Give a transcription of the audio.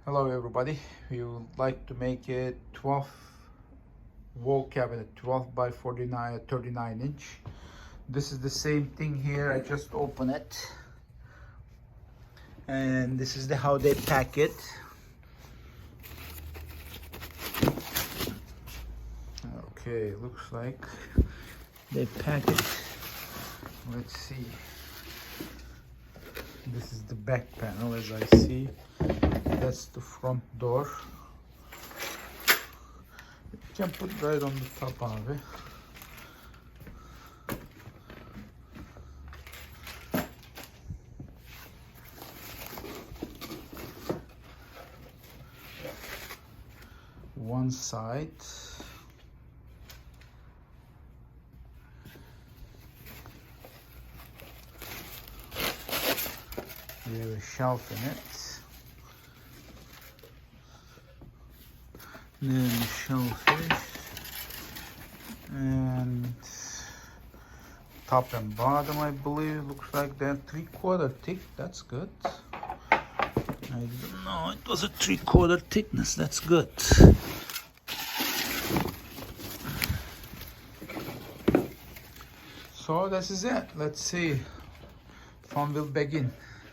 Hello everybody, we would like to make a 12 wall cabinet, 12 by 49 39 inch. This is the same thing here. I just open it and this is how they pack it. Okay, looks like they pack it. Let's see, this is the back panel. As I see, that's the front door. You can put right on the top of it. One side. We have a shelf in it. Then the shellfish and top and bottom, I believe, looks like they're 3/4 thick. That's good. I didn't know it was a 3/4 thickness. That's good. So this is it. Let's see. Fun will begin.